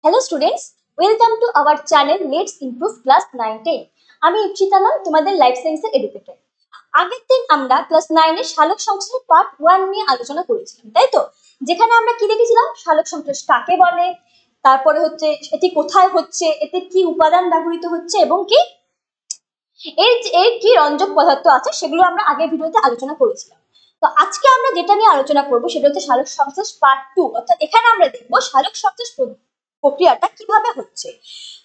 Hello students, welcome to our channel Let's Improve Class 9-10. আমি ইপসিতা নাম তোমাদের লাইফ সায়েন্সের এডুকেটর। আগের দিন আমরা ক্লাস 9 এর সালোক সংশ্লেষ পার্ট 1 নিয়ে আলোচনা করেছিলাম, তাই তো? যেখানে আমরা কি দেখেছিলাম, সালোক সংশ্লেষ কাকে বলে, তারপরে হচ্ছে এটি কোথায় হচ্ছে, এতে কি উপাদান ব্যবহৃত হচ্ছে এবং কি এর কি রঞ্জক পদার্থ আছে সেগুলো আমরা আগের ভিডিওতে আলোচনা করেছিলাম। তো আজকে আমরা যেটা নিয়ে আলোচনা করব সেটা হচ্ছে সালোক সংশ্লেষ পার্ট 2, অর্থাৎ এখানে আমরা দেখব সালোক সংশ্লেষ প্রক্রিয়াটা কিভাবে হচ্ছে।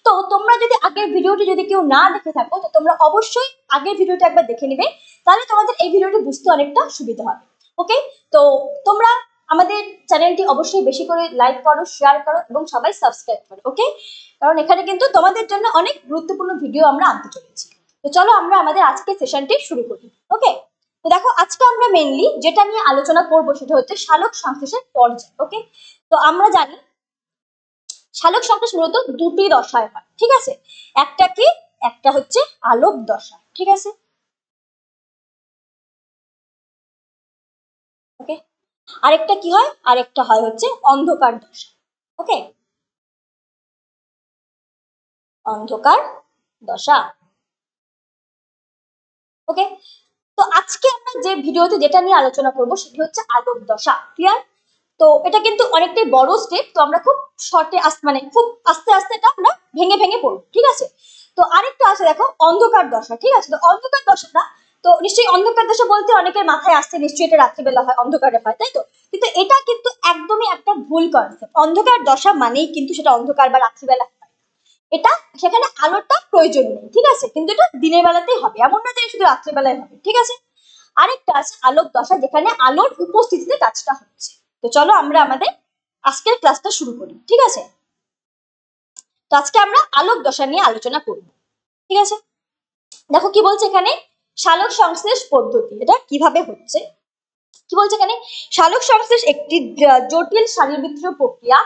তো তোমরা যদি আগের ভিডিওটি যদি কেউ না দেখে থাকো তো তোমরা অবশ্যই আগের ভিডিওটা একবার দেখে নিবে, তাহলে তোমাদের এই ভিডিওটি বুঝতে অনেকটা সুবিধা হবে। ওকে, তো তোমরা আমাদের চ্যানেলটি অবশ্যই বেশি করে লাইক করো, শেয়ার করো এবং সবাই সাবস্ক্রাইব করো। ওকে, কারণ এখানে কিন্তু তোমাদের জন্য অনেক গুরুত্বপূর্ণ ভিডিও আমরা আনতে চলেছি। তো চলো আমরা আমাদের আজকের সেশনটি শুরু করি। ওকে, তো দেখো আজকে আমরা মেইনলি যেটা নিয়ে আলোচনা করব সেটা হচ্ছে সালোক সংশ্লেষের পর্যায়। ওকে, তো আমরা জানি সালোক সংশ্লেষ মূলত দুটি দশায় হয়, ঠিক আছে? একটা কি, একটা হচ্ছে আলোক দশা, ঠিক আছে? ওকে, আরেকটা কি হয়, আরেকটা হয় হচ্ছে অন্ধকার দশা। ওকে, অন্ধকার দশা। ওকে, তো আজকে আমরা যে ভিডিওতে যেটা নিয়ে আলোচনা করব সেটি হচ্ছে আলোক দশা। ক্লিয়ার? তো এটা কিন্তু অনেকটাই বড় স্টেপ, তো আমরা খুব শর্টে মানে খুব আস্তে আস্তে এটা আমরা ভেঙে ভেঙে পড়ব, ঠিক আছে? তো আরেকটা আছে দেখো, অন্ধকার দশা, ঠিক আছে? তো অন্ধকার দশাটা, তো নিশ্চয়ই অন্ধকার দশা বলতে অনেকের মাথায় আসছে নিশ্চয়ই এটা রাত্রিবেলা হয়, অন্ধকারে হয়, তাই তো? কিন্তু এটা কিন্তু একদমই একটা ভুল কনসেপ্ট। অন্ধকার দশা মানেই কিন্তু সেটা অন্ধকার বা রাত্রিবেলা হয়, এটা সেখানে আলোটা প্রয়োজন নেই, ঠিক আছে? কিন্তু এটা দিনের বেলাতেই হবে, এমন না যে শুধু রাত্রিবেলায় হবে, ঠিক আছে? আরেকটা আছে আলোক দশা, যেখানে আলোর উপস্থিতিতে কাজটা হচ্ছে। তো চলো আমরা আমাদের আজকের ক্লাসটা শুরু করি, ঠিক আছে? তো আজকে আমরা আলোক দশা নিয়ে আলোচনা করব, ঠিক আছে? দেখো কি বলছে এখানে, সালোক সংশ্লেষ পদ্ধতি এটা কিভাবে হচ্ছে। কি বলছে এখানে, সালোক সংশ্লেষ একটি জটিল শারীরবৃত্তীয় প্রক্রিয়া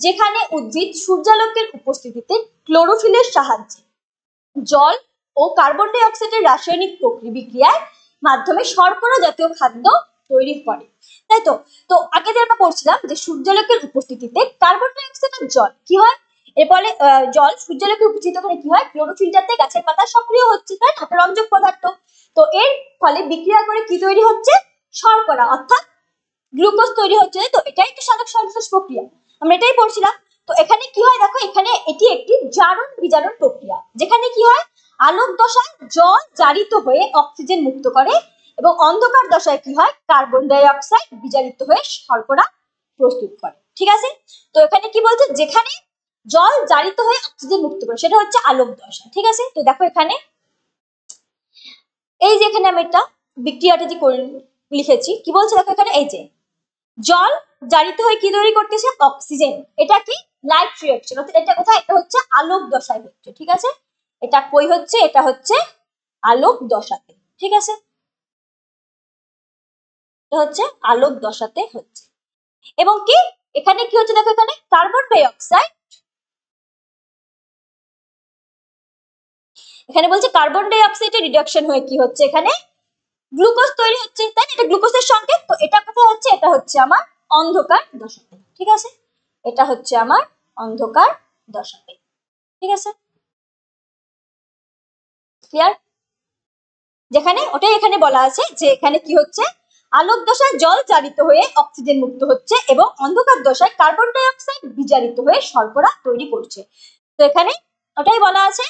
যেখানে উদ্ভিদ সূর্যালোকের উপস্থিতিতে ক্লোরোফিলের সাহায্যে জল ও কার্বন ডাই অক্সাইডের রাসায়নিক বিক্রিয়ার মাধ্যমে শর্করা জাতীয় খাদ্য তৈরি করে, তাই তো? তো আগে যে আমরা পড়ছিলাম যে সূর্যালোকের উপস্থিতিতে কার্বন ডাই অক্সাইড আর জল কি হয়, এর ফলে জল সূর্যালোকে উপস্থিত করে কি হয়, ক্লোরোফিলটাতে গাছের পাতা সক্রিয় হচ্ছে, তাই না? রঞ্জক পদার্থ। তো এর ফলে বিক্রিয়া করে কি তৈরি হচ্ছে, শর্করা অর্থাৎ গ্লুকোজ তৈরি হচ্ছে, তাই তো? এটাই তো সালোক সংশ্লেষ প্রক্রিয়া, আমরা এটাই পড়ছিলাম। তো এখানে কি হয় দেখো, এখানে এটি একটি জারণ বিজারণ প্রক্রিয়া, যেখানে কি হয়, আলোক দশায় জল জারিত হয়ে অক্সিজেন মুক্ত করে এবং অন্ধকার দশায় কি হয়, কার্বন ডাই অক্সাইড বিজারিত হয়ে শর্করা প্রস্তুত করে, ঠিক আছে? তো এখানে কি বলছে, যেখানে জল জারিত হয়ে অক্সিজেন মুক্ত করে সেটা হচ্ছে আলোক দশা, ঠিক আছে? তো দেখো এখানে এই যে এখানে আমি একটা বিক্রিয়াটা যে লিখেছি, কি বলছে দেখো এখানে, এই যে জল জারিত হয়ে কি তৈরি করতেছে, অক্সিজেন। এটা কি, লাইট রিঅ্যাকশন, এটা কোথায়, এটা হচ্ছে আলোক দশায় হচ্ছে, ঠিক আছে? এটা কই হচ্ছে, এটা হচ্ছে আলোক দশাতে, ঠিক আছে? এটা হচ্ছে আলোক দশাতে হচ্ছে। এবং কি এখানে কি হচ্ছে দেখো, এখানে কার্বন ডাই অক্সাইড, এখানে বলছে কার্বন ডাই অক্সাইডের রিডাকশন হয়ে কি হচ্ছে, এখানে গ্লুকোজ তৈরি হচ্ছে, তাই না? এটা গ্লুকোজের সংকেত। তো এটা কোথায় হচ্ছে, এটা হচ্ছে আমার অন্ধকার দশাতে, ঠিক আছে? এটা হচ্ছে আমার অন্ধকার দশাতে, ঠিক আছে? ক্লিয়ার? যেখানে ওটাই এখানে বলা আছে যে এখানে কি হচ্ছে, আলোক দশায় জল জারিত হয়ে অক্সিজেন মুক্ত হচ্ছে এবং অন্ধকার দশায় কার্বন ডাই অক্সাইড বিজারিত হয়ে শর্করা তৈরি করছে। তো এখানে ওটাই বলা আছে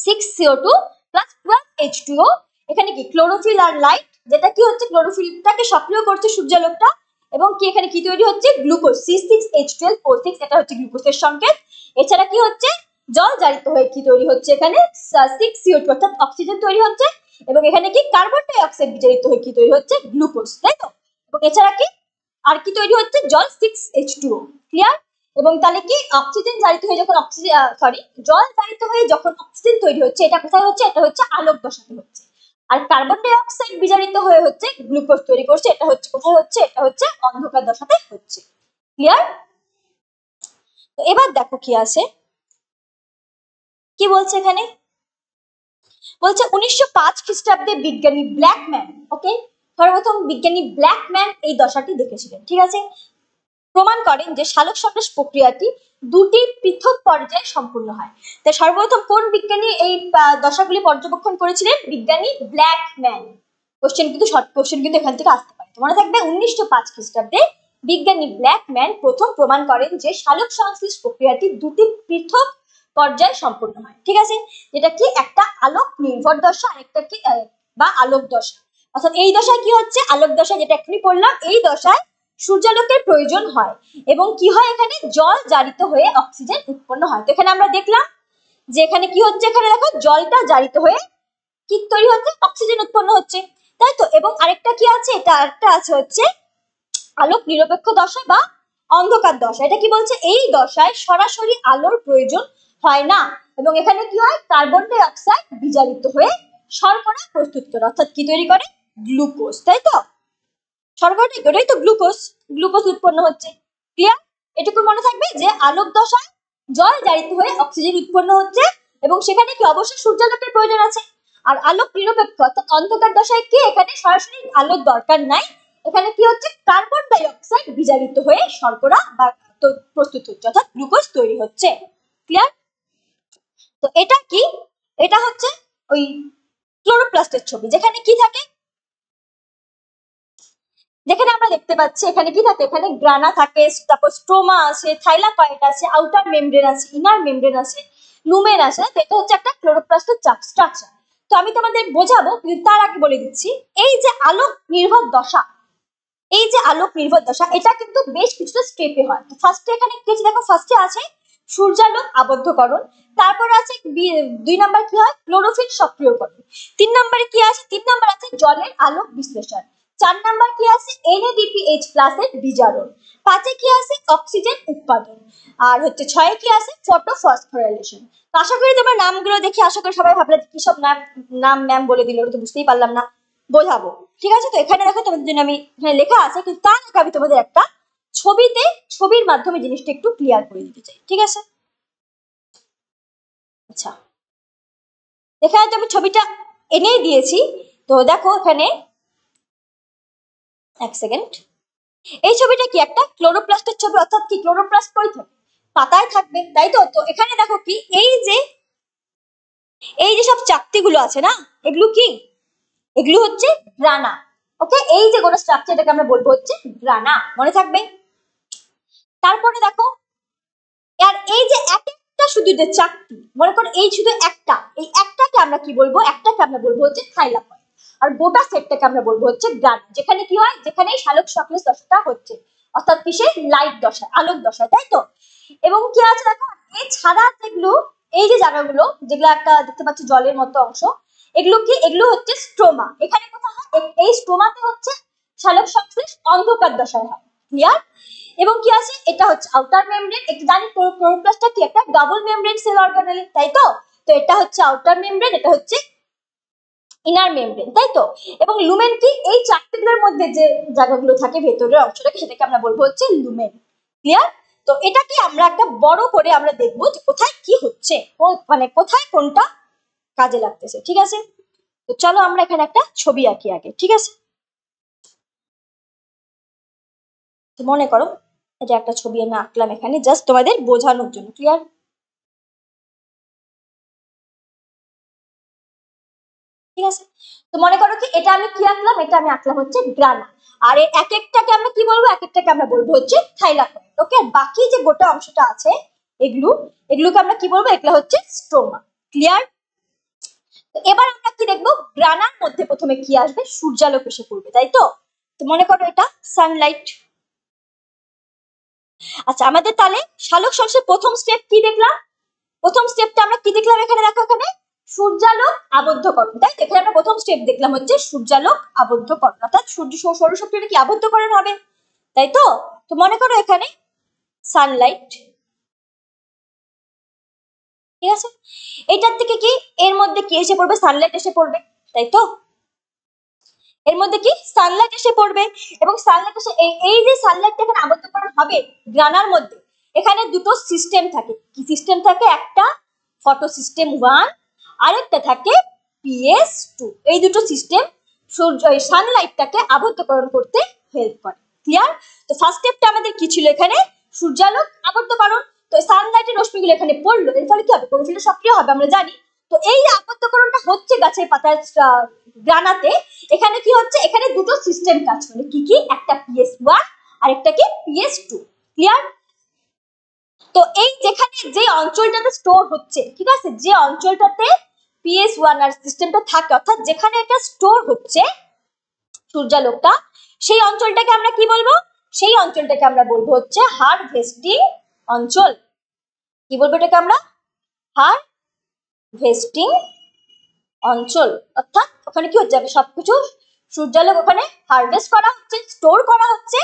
6CO2 প্লাস 12H2O। এখানে কি ক্লোরোফিল আর লাইট, যেটা কি হচ্ছে ক্লোরোফিলটাকে সক্রিয় করছে সূর্যালোকটা, এবং কি এখানে কি তৈরি হচ্ছে, গ্লুকোজ C6H12O6, এটা হচ্ছে গ্লুকোজের সংকেত। এছাড়া কি হচ্ছে, জল জারিত হয়ে কি তৈরি হচ্ছে, এখানে 6CO2 অর্থাৎ অক্সিজেন তৈরি হচ্ছে, এবং এখানে কি কার্বন ডাই অক্সাইড বিজারিত হয়ে কি তৈরি হচ্ছে, গ্লুকোজ, তাই তো? এবং এছাড়া কি আর কি তৈরি হচ্ছে, জল 6H2O। ক্লিয়ার? এবং তাহলে কি অক্সিজেন জারিত হয়ে যখন জল জারিত হয়ে যখন অক্সিজেন তৈরি হচ্ছে, এটা কোথায় হচ্ছে, এটা হচ্ছে আলোক দশাতে হচ্ছে। আর কার্বন ডাই অক্সাইড বিজারিত হয়ে হচ্ছে গ্লুকোজ তৈরি করছে, এটা হচ্ছে কোথায় হচ্ছে, এটা হচ্ছে অন্ধকার দশাতে হচ্ছে। ক্লিয়ার? তো এবার দেখো কি আছে, কি বলছে এখানে, বলছে 1905 খ্রিস্টাব্দে বিজ্ঞানী ব্ল্যাকম্যান, ওকে, সর্বপ্রথম বিজ্ঞানী ব্ল্যাকম্যান এই দশাটি দেখেছিলেন, ঠিক আছে? প্রমাণ করেন যে সালোক সংশ্লেষ প্রক্রিয়াটি দুটি পৃথক পর্যায়ে সম্পূর্ণ হয়। তাই সর্বপ্রথম কোন বিজ্ঞানী এই দশাগুলি পর্যবেক্ষণ করেছিলেন? বিজ্ঞানী ব্ল্যাকম্যান। কোশ্চেন কিন্তু শর্ট কোশ্চেন কিন্তু এখান থেকে আসতে পারে। মনে থাকবে 1905 খ্রিস্টাব্দে বিজ্ঞানী ব্ল্যাকম্যান প্রথম প্রমাণ করেন যে সালোক সংশ্লেষ প্রক্রিয়াটি দুটি পৃথক পর্যায়ে সম্পূর্ণ হয়। ঠিক আছে, যেটা কি একটা আলোক নির্ভর দশা, আরেকটা কি বা আলোক দশা। অর্থাৎ এই দশায় কি হচ্ছে? আলোক দশা, যেটা এখনই পড়লাম, এই দশায় সূর্যালোকের প্রয়োজন হয় এবং কি হয়? এখানে জল জারিত হয়ে অক্সিজেন উৎপন্ন হয়। তো এখানে আমরা দেখলাম যে এখানে কি হচ্ছে, এখানে দেখো জলটা জারিত হয়ে কি তৈরি হচ্ছে? অক্সিজেন উৎপন্ন হচ্ছে, তাই তো। এবং আরেকটা কি আছে? এটা আরেকটা আছে হচ্ছে আলোক নিরপেক্ষ দশা বা অন্ধকার দশা। এটা কি বলছে? এই দশায় সরাসরি আলোর প্রয়োজন হয় না এবং এখানে কি হয়? কার্বন ডাই অক্সাইড বিজারিত হয়ে শর্করা প্রস্তুত করে, অর্থাৎ কি তৈরি করে? গ্লুকোজ, তাই তো। শর্করাটা এটাই তো গ্লুকোজ, গ্লুকোজ উৎপন্ন হচ্ছে। ক্লিয়ার? এটুকু মনে থাকবে যে আলোক দশায় জল জারিত হয়ে অক্সিজেন উৎপন্ন হচ্ছে এবং সেখানে কি অবশ্যই সূর্যালোকের প্রয়োজন আছে। আর আলোক নিরপেক্ষ অর্থাৎ অন্ধকার দশায় কি? এখানে সরাসরি আলোর দরকার নাই, এখানে কি হচ্ছে? কার্বন ডাই অক্সাইড বিজারিত হয়ে শর্করা বা প্রস্তুত হচ্ছে, অর্থাৎ গ্লুকোজ তৈরি হচ্ছে। ক্লিয়ার? তো এটা কি? এটা হচ্ছে ওই ক্লোরোপ্লাস্টের ছবি, যেখানে কি থাকে? যেখানে আমরা দেখতে পাচ্ছি এখানে কি থাকে? এখানে গ্রানা থাকে, তারপর স্ট্রোমা আছে, থাইলাকয়েড আছে, আউটার মেমব্রেন আছে, ইনার মেমব্রেন আছে, লুমেন আছে। তো এটা হচ্ছে একটা ক্লোরোপ্লাস্টের স্ট্রাকচার। তো আমি তোমাদের বোঝাবো, কিন্তু তার আগে বলে দিচ্ছি, এই যে আলোক নির্ভর দশা, এই যে আলোক নির্ভর দশা, এটা কিন্তু বেশ কিছুটা স্টেপে হয়। তো ফার্স্টে এখানে কি আছে? দেখো, ফার্স্টে আছে সূর্যালোক আবদ্ধকরণ, তারপর আছে 2 নাম্বার কি হয়? ক্লোরোফিল সক্রিয়করণ। 3 নম্বরে কি আছে? 3 নাম্বার আছে জলের আলোক বিশ্লেষণ। 4 নাম্বার কি আছে? NADPH+ এর বিজারণ। 5 কি আছে? অক্সিজেন উৎপাদন। আর হচ্ছে 6 কি আছে? ফটোফসফোরাইলেশন। তো আশা করি তোমরা নামগুলো দেখে আশা করি সবাই ভাবলে কি সব নাম ম্যাম বলে দিল, তো বুঝতেই পারলাম না, বোঝাবো। ঠিক আছে, তো এখানে দেখো তোমাদের জন্য আমি এখানে লেখা আছে, কিন্তু তার আগে আমি তোমাদের একটা ছবির মাধ্যমে জিনিসটা একটু ক্লিয়ার করে দিতে চাই। ঠিক আছে, আচ্ছা, এখানে তো আমি ছবিটা এনেই দিয়েছি। তো দেখো এখানে, এক সেকেন্ড, এই ছবিটা কি? একটা ক্লোরোপ্লাস্টের ছবি, অর্থাৎ কি? ক্লোরোপ্লাস্ট কই থাকে? পাতায় থাকবে, তাই তো। তো এখানে দেখো কি, এই যে সব চাকতিগুলো আছে না, এগুলো কি? এগুলো হচ্ছে গ্রানা। ওকে, এই যে গোটা স্ট্রাকচারটাকে আমরা বলবো হচ্ছে গ্রানা, মনে থাকবে। তারপরে দেখো, আর এই যে একটা শুধু যে চাকতি, মনে করো এই শুধু একটা, এই একটাকে আমরা কি বলবো? একটাকে আমরা বলবো হচ্ছে থাইলাকয়েড। আর গোটা সেটটাকে আমরা বলবো হচ্ছে গ্রানা, যেখানে কি হয়? যেখানে সালোক সংশ্লেষ দশাটা হচ্ছে, অর্থাৎ কিসে? লাইট দশা, আলোক দশা, তাই তো। এবং কি আছে দেখো, এছাড়া যেগুলো, এই যে জায়গাগুলো যেগুলো একটা দেখতে পাচ্ছি জলের মতো অংশ, এগুলো কি? এগুলো হচ্ছে স্ট্রোমা। এখানে কোথায় হয়? এই স্ট্রোমাতে হচ্ছে সালোক সংশ্লেষ অন্ধকার দশায় হয়। ক্লিয়ার? এবং কি আছে? এটা হচ্ছে আউটার মেমব্রেন। একটু জানি ক্লোরোপ্লাস্টটা কি? একটা ডাবল মেমব্রেন সেল অর্গানেল, তাই তো। তো এটা হচ্ছে আউটার মেমব্রেন, এটা হচ্ছে ইনার মেমব্রেন, তাই তো। এবং লুমেন কি? এই চারটিগুলোর মধ্যে যে জায়গাগুলো থাকে ভেতরের অংশটাকে, সেটাকে আমরা বলবো হচ্ছে লুমেন। ক্লিয়ার? তো এটাকে আমরা একটা বড় করে আমরা দেখবো যে কোথায় কি হচ্ছে, মানে কোথায় কোনটা কাজে লাগতেছে। ঠিক আছে, তো চলো আমরা এখানে একটা ছবি আঁকি আগে। ঠিক আছে, তো মনে করো এটা একটা ছবি আমি আঁকলাম এখানে, জাস্ট তোমাদের বোঝানোর জন্য। ক্লিয়ার? ঠিক আছে, তো মনে করো কি, এটা আমি কি আঁকলাম? এটা আমি আঁকলাম হচ্ছে গ্রানা। আর এই এক একটাকে আমরা কি বলবো? এক একটাকে আমরা বলবো হচ্ছে থাইলাকয়েড। ওকে, আর বাকি যে গোটা অংশটা আছে, এগুলোকে আমরা কি বলবো? এগুলো হচ্ছে স্ট্রোমা। ক্লিয়ার? তো এবার আমরা কি দেখবো? গ্রানার মধ্যে প্রথমে কি আসবে? সূর্যালোক এসে পড়বে, তাই তো। তো মনে করো এটা সানলাইট। আচ্ছা, আমাদের তাহলে সালোক সংশ্লেষের প্রথম স্টেপ কি দেখলাম? প্রথম স্টেপটা আমরা কি দেখলাম? এখানে দেখো, এখানে সূর্যালোক আবদ্ধকরণ, তাই তো। এখানে আমরা প্রথম স্টেপ দেখলাম হচ্ছে সূর্যালোক আবদ্ধকরণ, অর্থাৎ সৌরশক্তিটা কি আবদ্ধকরণ হবে, তাই তো। তো মনে করো এখানে সানলাইট, ঠিক আছে। এটার থেকে কি, এর মধ্যে কি এসে পড়বে? সানলাইট এসে পড়বে, তাই তো। এর মধ্যে কি? সানলাইট এসে পড়বে। এবং সানলাইট এসে এই যে সানলাইটটা এখানে আবদ্ধকরণ হবে গ্রানার মধ্যে, এখানে দুটো সিস্টেম থাকে। কি সিস্টেম থাকে? একটা ফটো সিস্টেম 1, আরেকটা থাকে PS2। এই দুটো সিস্টেম সানলাইটটাকে আবদ্ধকরণ করতে হেল্প করে। ক্লিয়ার? তো ফার্স্ট স্টেপটা আমাদের কি ছিল, এখানে সূর্যালোক আবদ্ধকরণ। তো সানলাইটের রশ্মিগুলো এখানে পড়লো, এর ফলে কি হবে, ক্লোরোফিল সক্রিয় হবে আমরা জানি। তো এই যে আবদ্ধকরণটা হচ্ছে গাছের পাতার গ্রানাতে, এখানে কি হচ্ছে, এখানে দুটো সিস্টেম কাজ করে, কি কি, একটা PS1 আর একটা কি PS2। ক্লিয়ার? তো এই যেখানে যে অঞ্চলটাতে স্টোর হচ্ছে, ঠিক আছে, যে অঞ্চলটাতে PS1 আর সিস্টেমটা থাকে, অর্থাৎ যেখানে এটা স্টোর হচ্ছে সূর্যালোকটা, সেই অঞ্চলটাকে আমরা কি বলবো, সেই অঞ্চলটাকে আমরা বলবো হচ্ছে হারভেস্টিং অঞ্চল। কি বলবো এটাকে আমরা, হারভেস্টিং অঞ্চল। অর্থাৎ ওখানে কি হচ্ছে, সবকিছু সূর্যালোক ওখানে হারভেস্ট করা হচ্ছে, স্টোর করা হচ্ছে।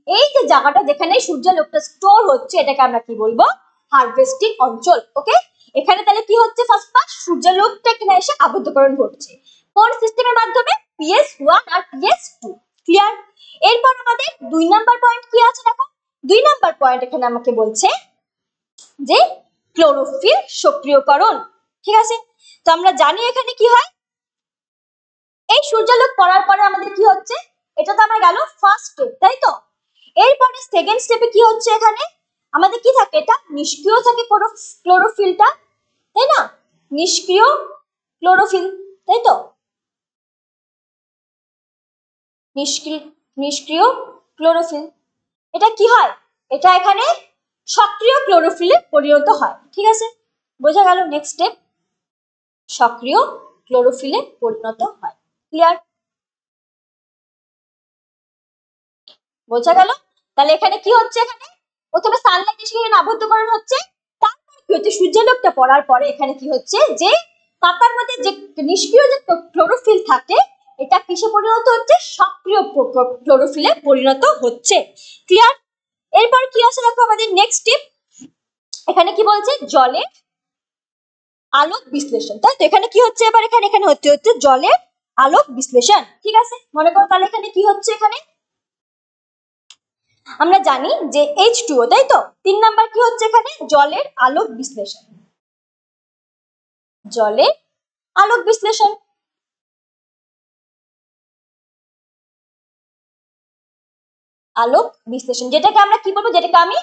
এই যে জায়গাটা যেখানে সূর্যালোকটা স্টোর হচ্ছে, এটাকে আমরা কি বলবো, হারভেস্টিং অঞ্চল। ওকে, এখানে তাহলে কি হচ্ছে, ফার্স্ট পাস সূর্যালোকটা এখানে এসে আবদ্ধকরণ ঘটছে কোন সিস্টেমের মাধ্যমে, PS1 আর PS2। ক্লিয়ার? এরপর আমাদের 2 নাম্বার পয়েন্ট কি আছে দেখো, 2 নাম্বার পয়েন্ট এখানে আমাকে বলছে যে ক্লোরোফিল সক্রিয়করণ। ঠিক আছে, তো আমরা জানি এখানে কি হয়, এই সূর্যালোক পড়ার পরে আমাদের কি হচ্ছে, এটা তো আমরা গেল ফার্স্ট স্টেপ, তাই তো? এরপরে সেকেন্ড স্টেপে কি হচ্ছে, এখানে আমাদের কি থাকে, এটা নিষ্ক্রিয় থাকে ক্লোরোফিলটা, তাই না, নিষ্ক্রিয় ক্লোরোফিল, তাই তো, নিষ্ক্রিয় ক্লোরোফিল। এটা কি হয়, এটা এখানে সক্রিয় ক্লোরোফিলে পরিণত হয়। ঠিক আছে, বোঝা গেল? নেক্সট স্টেপ, সক্রিয় ক্লোরোফিলে পরিণত হয়। ক্লিয়ার? বোঝা গেল? তাহলে এখানে কি হচ্ছে, এখানে প্রথমে সানলাইট এসে আবদ্ধকরণ হচ্ছে, তারপর কি হচ্ছে, সূর্যালোকটা পড়ার পরে এখানে কি হচ্ছে, যে পাতার মধ্যে যে নিষ্ক্রিয় যে ক্লোরোফিল থাকে, এটা কিসে পরিণত হচ্ছে, সক্রিয় ক্লোরোফিলে পরিণত হচ্ছে। ক্লিয়ার? এরপর কি আছে দেখো আমাদের নেক্সট স্টেপ, এখানে কি বলছে, জলের আলোক বিশ্লেষণ। তাই তো, এখানে কি হচ্ছে, এবার এখানে হচ্ছে জলের আলোক বিশ্লেষণ। ঠিক আছে, মনে করো তাহলে এখানে কি হচ্ছে, এখানে আমরা জানি যে H2O, তাই তো, 3 নাম্বার কি হচ্ছে, এখানে জলের আলোক বিশ্লেষণ। জলের আলোক বিশ্লেষণ, আলোক বিশ্লেষণ, যেটাকে আমরা কি বলবো, যেটাকে আমি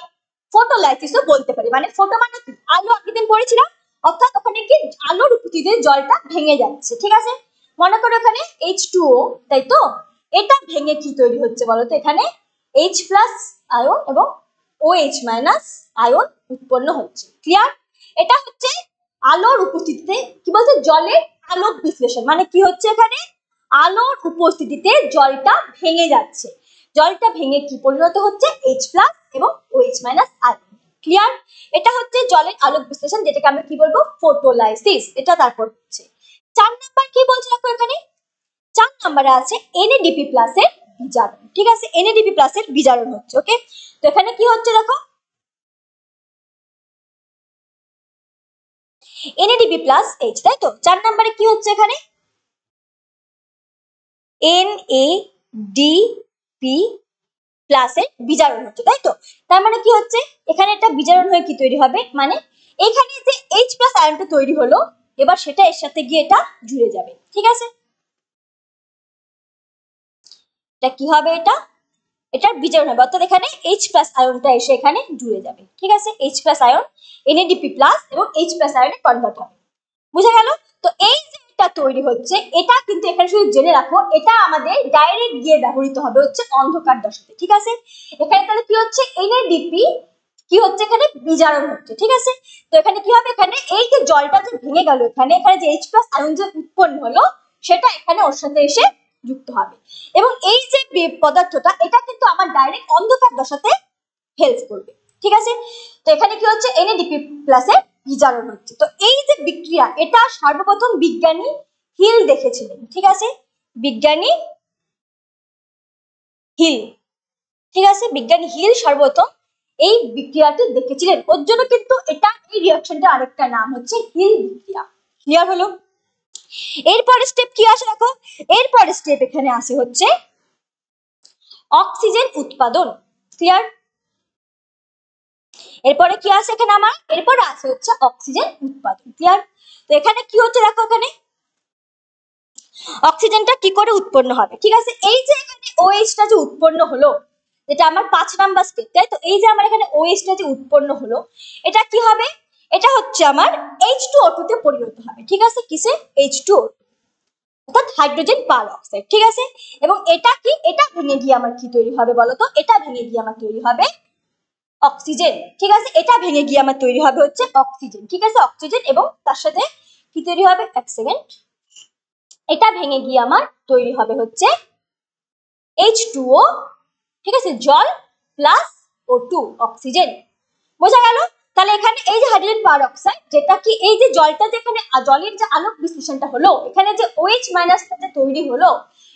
ফটোলাইসিসও বলতে পারি। মানে ফটো মানে কি, আলো আগের দিন পড়েছিলাম, অর্থাৎ ওখানে কি আলোর উপস্থিতিতে জলটা ভেঙে যাচ্ছে। ঠিক আছে, মনে করো এখানে H2O, তাই তো, এটা ভেঙে কি তৈরি হচ্ছে বলো তো, এখানে H+ আয়ন এবং OH- আয়ন উৎপন্ন হচ্ছে। ক্লিয়ার? এটা হচ্ছে আলোর উপস্থিতিতে কি বলছে, জলের আলোক বিশ্লেষণ। মানে কি হচ্ছে, এখানে আলোর উপস্থিতিতে জলটা ভেঙে যাচ্ছে, জলটা ভেঙে কি পরিণত হচ্ছে, H+ এবং OH- আয়ন। ক্লিয়ার? এটা হচ্ছে জলের আলোক বিশ্লেষণ, যেটাকে আমরা কি বলবো, ফটোলাইসিস। এটা তারপর হচ্ছে 4 নাম্বার কি বলছে দেখো, এখানে 4 নাম্বারে আছে NADP+ এর বিজারণ। ঠিক আছে, NADP+ এর বিজারণ হচ্ছে। ওকে, তো এখানে কি হচ্ছে দেখো, NADP+H, তাই তো, 4 নাম্বারে কি হচ্ছে, এখানে NADP+ এর বিজারণ হচ্ছে, তাই তো। তার মানে কি হচ্ছে, এখানে একটা বিজারণ হয়ে কি তৈরি হবে, মানে এখানে যে H+ আয়নটা তৈরি হলো, এবার সেটা এর সাথে গিয়ে এটা জুড়ে যাবে। ঠিক আছে, এটা কি হবে, এটার বিজারণ হবে, অর্থাৎ এখানে H+ আয়নটা এসে এখানে জুড়ে যাবে। ঠিক আছে, H+ আয়ন NADP+ এবং H+ আয়নে কনভার্ট হবে। বুঝা গেল? তো এই যে এটা তৈরি হচ্ছে, এটা কিন্তু এখানে শুধু জেনে রাখো, এটা আমাদের ডাইরেক্ট গিয়ে ব্যবহৃত হবে হচ্ছে অন্ধকার দশাতে। ঠিক আছে, এখানে তাহলে কি হচ্ছে, NADP কি হচ্ছে, এখানে বিজারণ হচ্ছে। ঠিক আছে, তো এখানে কি হবে, এখানে এই যে জলটা যে ভেঙে গেল, এখানে যে H+ আয়ন যে উৎপন্ন হলো, সেটা এখানে ওর সাথে এসে যুক্ত হবে, এবং এই যে পদার্থটা, এটা কিন্তু আমার ডাইরেক্ট অন্ধকার দশাতে হেল্প করবে। ঠিক আছে, তো এখানে কি হচ্ছে, NADP+ এর বিজারণ হচ্ছে। তো এই যে বিক্রিয়া, এটা সর্বপ্রথম বিজ্ঞানী হিল দেখেছিলেন। ঠিক আছে, বিজ্ঞানী হিল, ঠিক আছে, বিজ্ঞানী হিল সর্বপ্রথম এই বিক্রিয়াটি দেখেছিলেন, ওর জন্য কিন্তু এটা, এই রিঅ্যাকশনটা আরেকটা নাম হচ্ছে হিল বিক্রিয়া। ক্লিয়ার হলো? এরপরে স্টেপ কি আসে দেখো, এরপরে স্টেপ এখানে আসে হচ্ছে অক্সিজেন উৎপাদন। ক্লিয়ার? এরপরে কি আছে এখানে আমার, এরপরে আছে হচ্ছে অক্সিজেন উৎপাদন। ক্লিয়ার? তো এখানে কি হচ্ছে দেখো, এখানে অক্সিজেনটা কি করে উৎপন্ন হবে। ঠিক আছে, এই যে এখানে OH টা যে উৎপন্ন হলো, যেটা আমার 5 নাম্বার স্টেপ, তাই তো? এই যে আমার এখানে OH টা যে উৎপন্ন হলো, এটা কি হবে? এটা হচ্ছে আমার H2O2 তে পরিণত হবে, ঠিক আছে? কিসে? H2O, অর্থাৎ হাইড্রোজেন পার অক্সাইড, ঠিক আছে? এবং এটা কি? এটা ভেঙে গিয়ে আমার কি তৈরি হবে বলো তো? এটা ভেঙে গিয়ে আমার তৈরি হবে অক্সিজেন, ঠিক আছে? এটা ভেঙে গিয়ে আমার তৈরি হবে হচ্ছে অক্সিজেন, ঠিক আছে? অক্সিজেন, এবং তার সাথে কি তৈরি হবে? এক সেকেন্ড, এটা ভেঙে গিয়ে আমার তৈরি হবে হচ্ছে H2O, ঠিক আছে? জল প্লাস O2, অক্সিজেন। বোঝা গেল? তাহলে এখানে এই যে হাইড্রোজেন পার অক্সাইড, যেটা কি এই যে জলটা, যেখানে জলের যে আলোক বিশ্লেষণটা হলো, এখানে যে OH মাইনাসটা যে তৈরি হলো,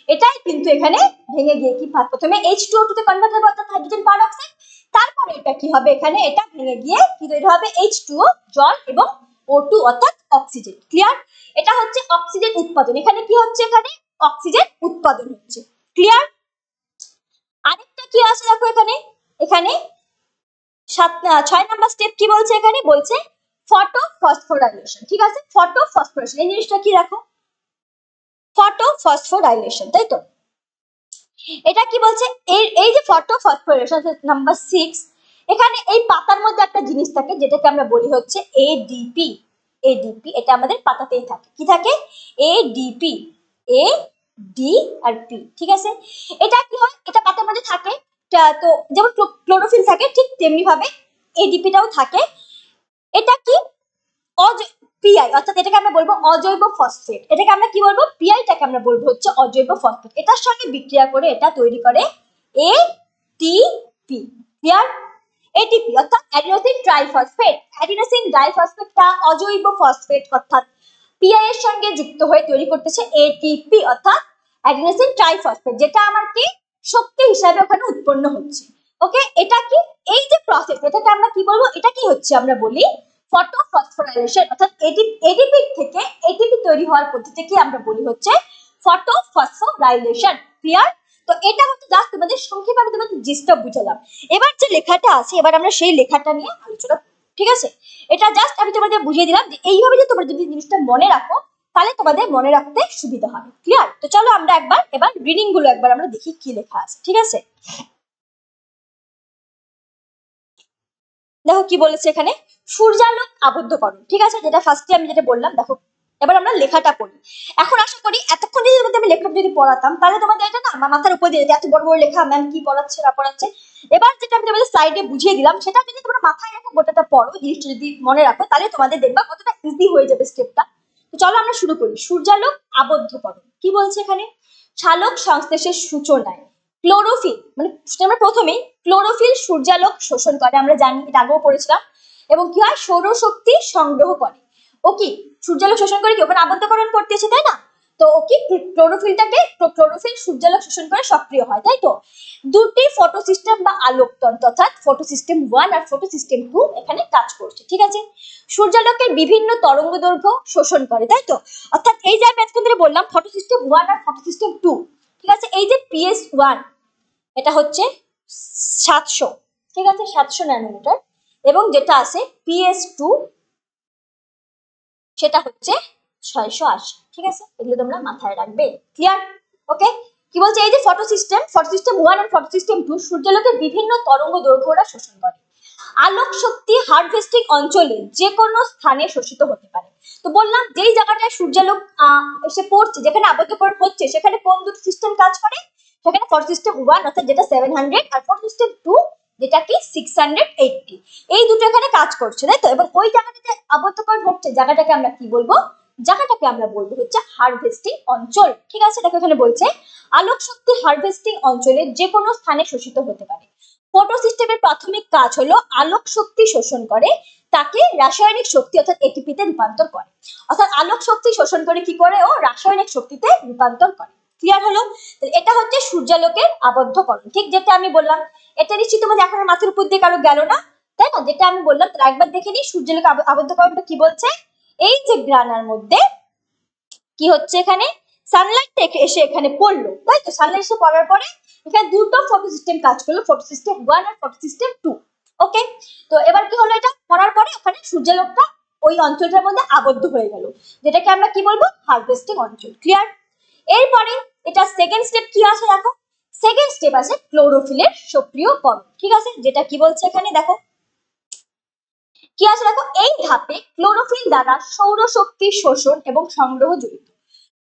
এটাই কিন্তু এখানে ভেঙে গিয়ে কি প্রথমে H2O2 তে কনভার্ট হবে, অর্থাৎ হাইড্রোজেন পার অক্সাইড। তারপরে এটা কি হবে? এখানে এটা ভেঙে গিয়ে কি তৈরি হবে? H2O, জল, এবং O2 অর্থাৎ অক্সিজেন। ক্লিয়ার? এটা হচ্ছে অক্সিজেন উৎপাদন। এখানে কি হচ্ছে? এখানে অক্সিজেন উৎপাদন হচ্ছে। ক্লিয়ার? আরেকটা কি আছে দেখো এখানে, এখানে 6 নাম্বার স্টেপ কি বলছে? এখানে বলছে ফটোফসফোরাইলেশন, ঠিক আছে? ফটোফসফোরেশন, এই জিনিসটা কি দেখো, ফটোফসফোরাইলেশন, তাই তো? এটা কি বলছে? এই যে ফটোফসফোরেশন নাম্বার 6, এখানে এই পাতার মধ্যে একটা জিনিস থাকে যেটাকে আমরা বলি হচ্ছে এডিপি। এডিপি, এটা আমাদের পাতাতেই থাকে। কি থাকে? এডিপি, এ ডি আর পি, ঠিক আছে? এটা কি হয়? এটা পাতার মধ্যে থাকে। তো যেমন ক্লোরোফিল থাকে, ঠিক তেমনি ভাবে এডিপিটাও থাকে। এটা কি? পিআই, অর্থাৎ এটাকে আমরা বলবো অজৈব ফসফেট। এটাকে আমরা কি বলবো? পিআইটাকে আমরা বলবো হচ্ছে অজৈব ফসফেট। এটার সঙ্গে বিক্রিয়া করে এটা তৈরি করে এটিপি। ক্লিয়ার? এটিপি অর্থাৎ অ্যাডিনোসিন ট্রাইফসফেট। অ্যাডিনোসিন ডাইফসফেটটা অজৈব ফসফেট, অর্থাৎ পিআই এর সঙ্গে যুক্ত হয়ে তৈরি করতেছে এটিপি, অর্থাৎ অ্যাডিনোসিন ট্রাইফসফেট, যেটা আমার কি শক্তি হিসাবে ওখানে উৎপন্ন হচ্ছে। ওকে, এটা কি? এই যে প্রসেস, এটাকে আমরা কি বলবো? এটা কি হচ্ছে? আমরা বলি ফটোফসফোরাইলেশন, অর্থাৎ এডিপি থেকে এটিপি তৈরি হওয়ার পদ্ধতিকে আমরা বলি হচ্ছে ফটোফসফোরাইলেশন। ক্লিয়ার? তো এটা হচ্ছে জাস্ট তোমাদের সংক্ষেপে আমি তোমাদের জিস্টটা বুঝালাম। এবার যে লেখাটা আছে, এবার আমরা সেই লেখাটা নিয়ে আলোচনা, ঠিক আছে? এটা জাস্ট আমি তোমাদের বুঝিয়ে দিলাম যে এইভাবে যে তোমরা যদি জিনিসটা মনে রাখো, তাহলে তোমাদের মনে রাখতে সুবিধা হবে। ক্লিয়ার? তো চলো আমরা এবার রিডিং গুলো একবার আমরা দেখি কি লেখা আছে, ঠিক আছে? দেখো কি বলেছে এখানে, সূর্যালোক আবদ্ধকরণ, ঠিক আছে? যেটা ফার্স্টে আমি যেটা বললাম, দেখো এবার আমরা লেখাটা পড়ি। এখন আশা করি এতক্ষণ যদি তোমাদের আমি লেখাটা যদি পড়াতাম, তাহলে তোমাদের এটা না আমার মাথার উপর দিয়ে এত বড় বড় লেখা ম্যাম কি পড়াচ্ছে না পড়াচ্ছে। এবার যেটা আমি তোমাদের স্লাইডে বুঝিয়ে দিলাম, সেটা যদি তোমরা মাথায় রেখে গোটাটা পড়ো, জিনিসটা যদি মনে রাখো, তাহলে তোমাদের দেখবা কতটা ইজি হয়ে যাবে স্টেপটা। তো চলো আমরা শুরু করি। সূর্যালোক আবদ্ধকরণ কি বলছে এখানে? সালোক সংশ্লেষের সূচনায় ক্লোরোফিল, মানে আমরা প্রথমেই ক্লোরোফিল সূর্যালোক শোষণ করে, আমরা জানি, এটা আগেও পড়েছিলাম। এবং কি হয়? সৌরশক্তি সংগ্রহ করে। ও কি সূর্যালোক শোষণ করে কি ওখানে আবদ্ধকরণ করতেছে, তাই না? তো ও কি ক্লোরোফিল সূর্যালোক শোষণ করে সক্রিয় হয়, তাই তো? দুটি ফটোসিস্টেম বা আলোকতন্ত্র, অর্থাৎ ফটোসিস্টেম 1 আর ফটোসিস্টেম 2 এখানে কাজ করছে, ঠিক আছে? সূর্যালোকের বিভিন্ন তরঙ্গ দৈর্ঘ্য শোষণ করে, তাই তো? অর্থাৎ এই যে আমি আজকে ধরে বললাম ফটোসিস্টেম 1 আর ফটোসিস্টেম 2, ঠিক আছে? এই যে PS1, এটা হচ্ছে 700, ঠিক আছে? 700 ন্যানোমিটার। এবং যেটা আছে PS2, সেটা হচ্ছে 680, ঠিক আছে? এগুলো তোমরা মাথায় রাখবে। ক্লিয়ার? ওকে, কি বলছে? এই যে ফটোসিস্টেম 1 আর ফটোসিস্টেম 2 সূর্যালোকের বিভিন্ন তরঙ্গ দৈর্ঘ্য ওরা শোষণ করে। আলোক শক্তি হারভেস্টিং অঞ্চলে যে কোনো স্থানে শোষিত হতে পারে। তো বললাম যেই জায়গাটায় সূর্যালোক এসে পড়ছে, যেখানে আবদ্ধকরণ হচ্ছে, সেখানে কোন দুটো সিস্টেম কাজ করে? সেখানে ফটোসিস্টেম 1 অর্থাৎ যেটা 700, আর ফটোসিস্টেম 2 যেটা কি 680, এই দুটো এখানে কাজ করছে, তাই তো? এবং ওই জায়গাটাতে আবদ্ধকরণ হচ্ছে, জায়গাটাকে আমরা কি বলবো? জায়গাটাকে আমরা বলবো হচ্ছে হারভেস্টিং অঞ্চল, ঠিক আছে? দেখো এখানে বলছে আলোক শক্তি হারভেস্টিং অঞ্চলে যে কোনো স্থানে শোষিত হতে পারে। ফটোসিস্টেমের প্রাথমিক কাজ হলো আলোক শক্তি শোষণ করে তাকে রাসায়নিক শক্তি অর্থাৎ এটিপিতে রূপান্তর করে। অর্থাৎ আলোক শক্তি শোষণ করে কি করে? ও রাসায়নিক শক্তিতে রূপান্তর করে। ক্লিয়ার হলো? এটা হচ্ছে সূর্যালোকের আবদ্ধকরণ, ঠিক যেটা আমি বললাম। এটা নিশ্চয়ই তোমাদের এখন মাথার উপর দিয়ে কারো গেল না, তাই না? যেটা আমি বললাম তার একবার দেখে নিই সূর্যালোক আবদ্ধকরণটা কি বলছে। এই যে গ্রানার মধ্যে কি হচ্ছে, এখানে সানলাইট এসে এখানে পড়লো, তাই তো? সানলাইট এসে পড়ার পরে এখানে দুটো ফটোসিস্টেম কাজ করলো, ফটোসিস্টেম 1 আর ফটোসিস্টেম 2। ওকে, তো এবার কি হলো? এটা পড়ার পরে ওখানে সূর্যালোকটা ওই অঞ্চলটার মধ্যে আবদ্ধ হয়ে গেল, যেটাকে আমরা কি বলবো? হারভেস্টিং অঞ্চল। ক্লিয়ার? এরপরে এটা সেকেন্ড স্টেপ কি আছে দেখো। সেকেন্ড স্টেপ আছে ক্লোরোফিলের সক্রিয়করণ, ঠিক আছে, যেটা কি বলছে এখানে দেখো কি আছে দেখো, এই ধাপে ক্লোরোফিল দ্বারা সৌরশক্তি শোষণ এবং সংগ্রহ জড়িত।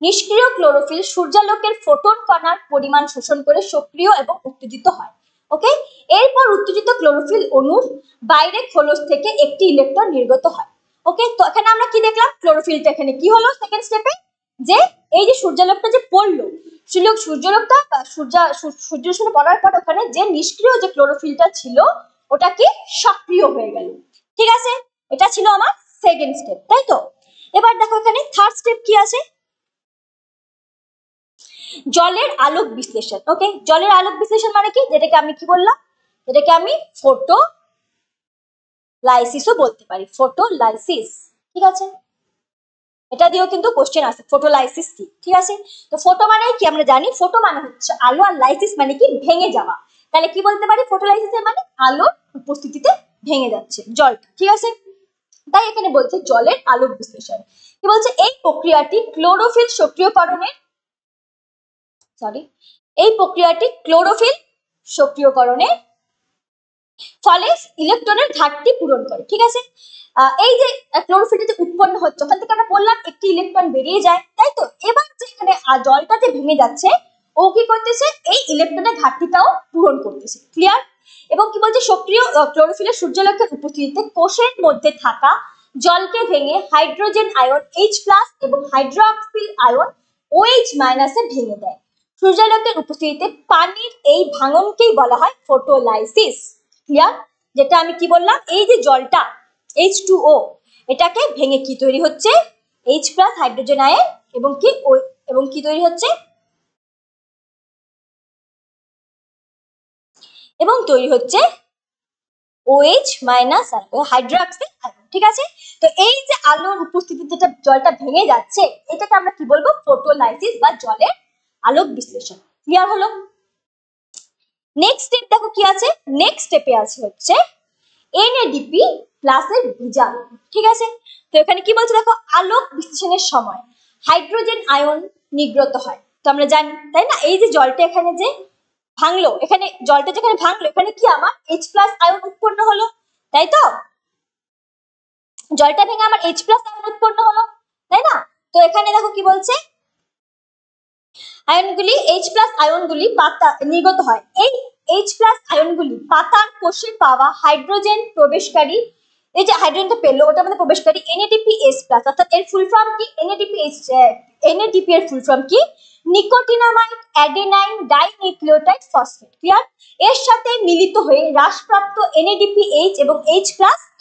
নিষ্ক্রিয় ক্লোরোফিল সূর্যালোকের ফোটন কণার পরিমাণ শোষণ করে সক্রিয় এবং উত্তেজিত হয়। ওকে, এরপর উত্তেজিত ক্লোরোফিল অণুর বাইরে খোলস থেকে একটি ইলেকট্রন নির্গত হয়। ওকে, তো এখানে আমরা কি দেখলাম, ক্লোরোফিলটা এখানে কি হলো সেকেন্ড স্টেপে, যে এই যে সূর্যালোকটা যে পড়লো, সূর্যালোকটা সূর্য রশ্মি পড়ার পর ওখানে যে নিষ্ক্রিয় যে ক্লোরোফিলটা ছিল ওটা কি সক্রিয় হয়ে গেল। ঠিক আছে, এটা ছিল আমার সেকেন্ড স্টেপ, তাই তো। এবার দেখো এখানে থার্ড স্টেপ কি আছে, জলের আলোক বিশ্লেষণ। ওকে, জলের আলোক বিশ্লেষণ মানে কি, যেটাকে আমি কি বললাম, যেটাকে আমি ফটো লাইসিসও বলতে পারি, ফটোলাইসিস। ঠিক আছে, এটা দিয়েও কিন্তু কোশ্চেন আসে, ফটোলাইসিস কি। ঠিক আছে, তো ফটো মানে কি আমরা জানি, ফটো মানে হচ্ছে আলো, আর লাইসিস মানে কি ভেঙে যাওয়া। তাহলে কি বলতে পারি, ফটোলাইসিসের মানে আলোর উপস্থিতিতে ভেঙে যাচ্ছে জলটা। ঠিক আছে, তাই এখানে বলছে জলের আলোক বিশ্লেষণ। কি বলছে, এই প্রক্রিয়াটি ক্লোরোফিল সক্রিয়করণের ক্লোরোফিল সক্রিয়করণের ফলে ইলেকট্রনের ঘাটতি পূরণ করে। ঠিক আছে, এই যে ক্লোরোফিলটা উৎপন্ন হচ্ছে ওখান থেকে আমরা বললাম একটি ইলেকট্রন বেরিয়ে যায়, তাই তো। এবার যে এখানে জলটা যে ভেঙে যাচ্ছে ও কি করতেছে, এই ইলেকট্রনের ঘাটতিটাও পূরণ করতেছে। ক্লিয়ার? এবং কি বলছে, সক্রিয় ক্লোরোফিলের সূর্যালোকের উপস্থিতিতে কোষের মধ্যে থাকা জলকে ভেঙে হাইড্রোজেন আয়ন H+ এবং হাইড্রোক্সিল আয়ন OH- এ ভেঙে দেয়। সূর্যালোকের উপস্থিতিতে পানির এই ভাঙনকেই বলা হয় ফটোলাইসিস। ক্লিয়ার? যেটা আমি কি বললাম, এই যে জলটা H2O এটাকে ভেঙে কি তৈরি হচ্ছে, H+ হাইড্রোজেন আয়ন এবং কি তৈরি হচ্ছে, এবং তৈরি হচ্ছে OH- হাইড্রোক্সিল আয়ন। ঠিক আছে, তো এই যে আলোর উপস্থিতিতে যেটা জলটা ভেঙে যাচ্ছে এটাকে আমরা কি বলবো, ফটোলাইসিস বা জলের আলোক বিশ্লেষণ। ক্লিয়ার হলো? নেক্সট স্টেপ দেখো কি আছে, নেক্সট স্টেপে আছে হচ্ছে NADP+ এর বীজাণু। ঠিক আছে, তো এখানে কি বলছে দেখো, আলোক বিশ্লেষণের সময় হাইড্রোজেন আয়ন নির্গত হয়। তো আমরা জানি, তাই না, এই যে জলটা এখানে যে ভাঙলো, এখানে জলটা যেখানে ভাঙলো এখানে কি আমার H+ আয়ন উৎপন্ন হলো, তাই তো। জলটা ভেঙে আমার H+ আয়ন উৎপন্ন হলো, তাই না। তো এখানে দেখো কি বলছে, আয়নগুলি H+ আয়নগুলি পাতা নির্গত হয়। এই H+ আয়নগুলি পাতার কোষে পাওয়া হাইড্রোজেন প্রবেশকারী, এই যে হাইড্রোজেনটা পেলো ওটা মানে প্রবেশকারী NADPH+, অর্থাৎ এর ফুল ফর্ম কি, NADP এর ফুল ফর্ম কি, nicotinamide adenine dinucleotide phosphate. Clear? এর সাথে মিলিত হয়ে হ্রাসপ্রাপ্ত NADPH এবং H+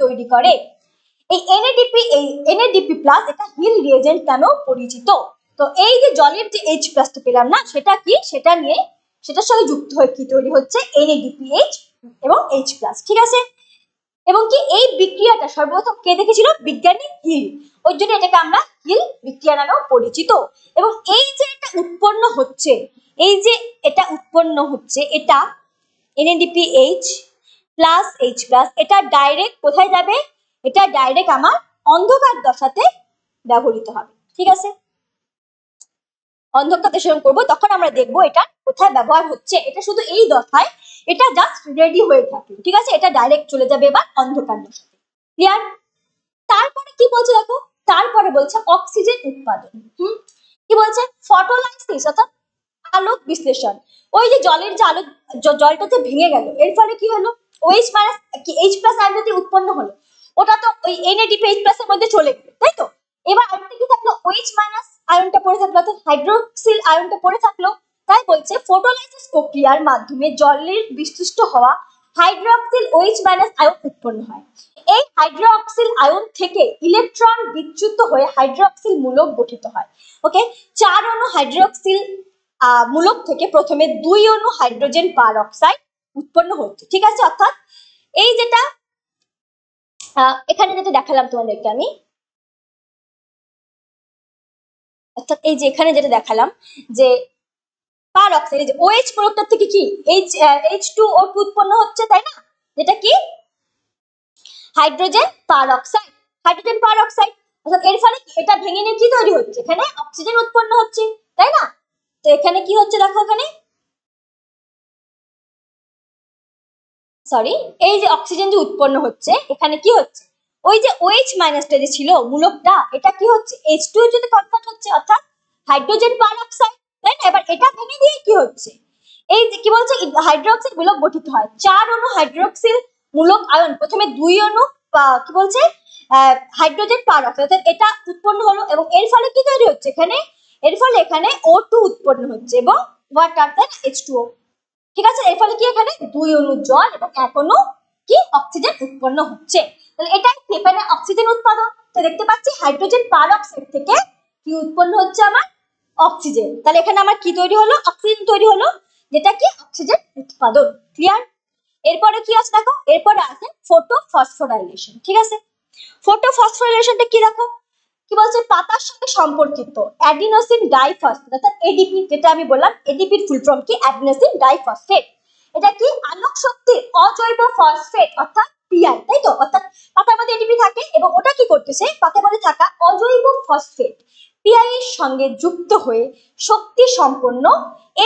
তৈরি করে। এই NADP+ এটা হিল রিয়েজেন্ট নামেও পরিচিত। তো এই যে জলের যে H+ টা পেলাম না, সেটা কি, সেটা নিয়ে সেটার সঙ্গে যুক্ত হয়ে কি তৈরি হচ্ছে, NADPH এবং H+। ঠিক আছে, এবং কি এই বিক্রিয়াটা সর্বপ্রথম কে দেখেছিল, বিজ্ঞানী হিল, ওই জন্য এটাকে আমরা হিল বিক্রিয়া নামেও পরিচিত। এবং এই যে এটা উৎপন্ন হচ্ছে, এটা NADPH+ H+, এটা ডাইরেক্ট কোথায় যাবে, এটা ডাইরেক্ট আমার অন্ধকার দশাতে ব্যবহৃত হবে। ঠিক আছে, অন্ধকার দশা যখন করবো তখন আমরা দেখবো এটা কোথায় ব্যবহার হচ্ছে। এটা শুধু এই দশায় এটা জাস্ট রেডি হয়ে থাকে। ঠিক আছে, এটা ডাইরেক্ট চলে যাবে এবার অন্ধকার দশাতে। ক্লিয়ার? তারপরে কি বলছে দেখো, তারপরে বলছে অক্সিজেন উৎপাদন। কি বলছে, ফটোলাইসিস অর্থাৎ আলোক বিশ্লেষণ। ওই যে জলের যে আলো, জলটাতে ভেঙে গেল এর ফলে কি হলো, OH- কি H+ আয়ন যদি উৎপন্ন হলো ওটা তো ওই NADPH+ এর মধ্যে চলে গেল, তাই তো। এবার আরেকটা কি থাকলো, OH- আয়নটা পড়ে থাকলো, অর্থাৎ হাইড্রোক্সিল আয়নটা পড়ে থাকলো। তাই বলছে ফটোলাইসিস প্রক্রিয়ার মাধ্যমে জলের বিশিষ্ট হওয়া হাইড্রোক্সিল OH- আয়ন উৎপন্ন হয়। এই হাইড্রোক্সিল আয়ন থেকে ইলেকট্রন বিচ্যুত হয়ে হাইড্রোক্সিল মূলক গঠিত হয়। ওকে, 4 অণু হাইড্রোক্সিল মূলক থেকে প্রথমে 2 অণু হাইড্রোজেন পারঅক্সাইড উৎপন্ন হচ্ছে। ঠিক আছে, অর্থাৎ এই যেটা এখানে যেটা দেখালাম তোমাদেরকে আমি, অর্থাৎ এই যে এখানে যেটা দেখালাম যে পারঅক্সাইড, এই যে OH প্রোডাক্ট থেকে কি H2O2 উৎপন্ন হচ্ছে, তাই না, যেটা কি হাইড্রোজেন পারঅক্সাইড। অর্থাৎ এর ফলে এটা ভেঙে নিয়ে কি তৈরি হচ্ছে, এখানে অক্সিজেন উৎপন্ন হচ্ছে, তাই না। তো এখানে কি হচ্ছে দেখো, এখানে সরি, এই যে অক্সিজেন যে উৎপন্ন হচ্ছে এখানে কি হচ্ছে, ওই যে OH মাইনাসটা যে ছিল মূলকটা, এটা কি হচ্ছে H2 যদি কনভার্ট হচ্ছে, অর্থাৎ হাইড্রোজেন পারঅক্সাইড, তাই না? এবার এটা ভেঙে দিয়ে কি হচ্ছে, এই যে কি বলছে হাইড্রোক্সিল মূলক গঠিত হয়, 4 অণু হাইড্রোক্সিল মূলক আয়ন প্রথমে 2 অণু কি বলছে হাইড্রোজেন পারঅক্সাইড, অর্থাৎ এটা উৎপন্ন হলো এবং এর ফলে কি তৈরি হচ্ছে এখানে, এর ফলে এখানে O2 উৎপন্ন হচ্ছে এবং ওয়াটার, তাই না, H2O। ঠিক আছে, এর ফলে কি এখানে 2 অণু জল এবং 1 অণু কি অক্সিজেন উৎপন্ন হচ্ছে। তাহলে এটাই এখানে অক্সিজেন উৎপাদন। তো দেখতে পাচ্ছি হাইড্রোজেন পারঅক্সাইড থেকে কি উৎপন্ন হচ্ছে আমার অক্সিজেন। তাহলে এখানে আমার কি তৈরি হলো, অক্সিজেন তৈরি হলো, যেটা কি অক্সিজেন উৎপাদন। ক্লিয়ার? এরপরে কি আছে দেখো, এরপরে আছে ফটোফসফোরাইলেশন। ঠিক আছে, ফটোফসফোরাইলেশনটা কি দেখো, কি বলছে পাতার সাথে সম্পর্কিত অ্যাডিনোসিন ডাইফসফেট, অর্থাৎ এডিপি, যেটা আমি বললাম এডিপির ফুল ফর্ম কি অ্যাডিনোসিন ডাইফসফেট। এটা কি আলোক শক্তির অজৈব ফসফেট অর্থাৎ পিআই, তাই তো? অর্থাৎ পাতার মধ্যে এডিপি থাকে এবং ওটা কি করতেছে, পাতার মধ্যে থাকা অজৈব ফসফেট পিআই এর সঙ্গে যুক্ত হয়ে শক্তি সম্পন্ন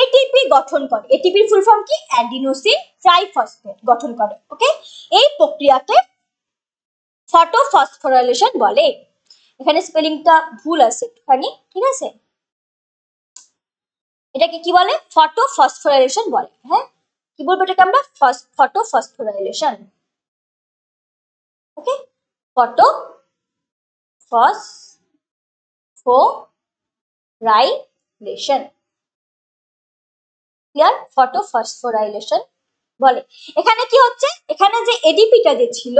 এটিপি গঠন করে। এটিপির ফুল ফর্ম কি অ্যাডিনোসিন ট্রাইফসফেট গঠন করে। ওকে, এই প্রক্রিয়াকে ফটোফসফোরাইলেশন বলে। এখানে স্পেলিংটা ভুল আছে একটুখানি, ঠিক আছে, এটাকে কি বলে ফটোফসফোরাইলেশন বলে। হ্যাঁ, কি বলবো এটাকে আমরা ফটোফসফোরাইলেশন। ওকে, ফটোফসফোরাইলেশন, ক্লিয়ার? ফটোফসফোরাইলেশন বলে। এখানে কি হচ্ছে, এখানে যে এডিপিটা যে ছিল,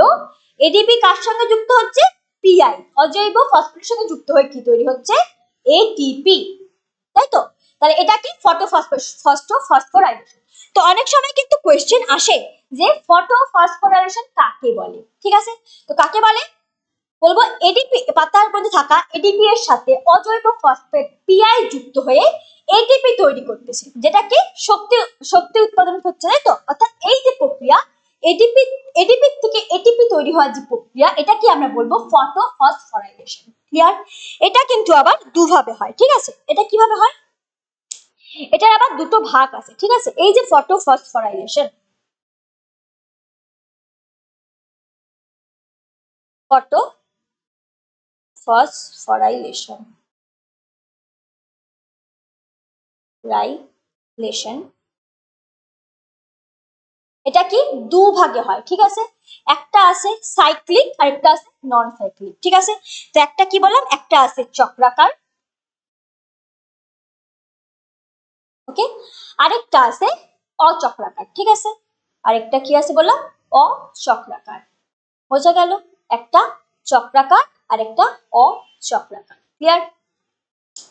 এডিপি কার সঙ্গে যুক্ত হচ্ছে, পিআই অজৈব ফসফেটের সঙ্গে যুক্ত হয়ে কি তৈরি হচ্ছে, এটিপি, তাই তো? তাহলে এটা কি ফটোফসফোরাইলেশন। তো অনেক সময় কিন্তু কোয়েশ্চেন আসে যে ফটোফসফোরাইলেশন কাকে বলে। ঠিক আছে, তো কাকে বলে বলবো, এডিপি পাতার মধ্যে থাকা এডিপি এর সাথে অজৈব ফসফেট পিআই যুক্ত হয়ে এটিপি তৈরি করতেছে, যেটাকে শক্তি উৎপাদন হচ্ছে, তাই তো? অর্থাৎ এই যে প্রক্রিয়া এডিপি থেকে এটিপি তৈরি হওয়ার যে প্রক্রিয়া, এটা কি আমরা বলবো ফটোফসফোরাইলেশন। ক্লিয়ার? এটা কিন্তু আবার দুভাবে হয়। ঠিক আছে, এটা কিভাবে হয়, এটার আবার দুটো ভাগ আছে। ঠিক আছে, এই যে ফটোফসফোরাইলেশন, ফটোফসফোরাইলেশন এটা কি দুভাগে হয়। ঠিক আছে, একটা আছে সাইক্লিক আর একটা আছে নন সাইক্লিক। ঠিক আছে, তো একটা কি বললাম, একটা আছে চক্রাকার, ওকে, আরেকটা আছে অচক্রাকার। ঠিক আছে, আরেকটা কি আছে বললাম, অচক্রাকার। বোঝা গেল, একটা চক্রাকার আর একটা অচক্রাকার। ক্লিয়ার?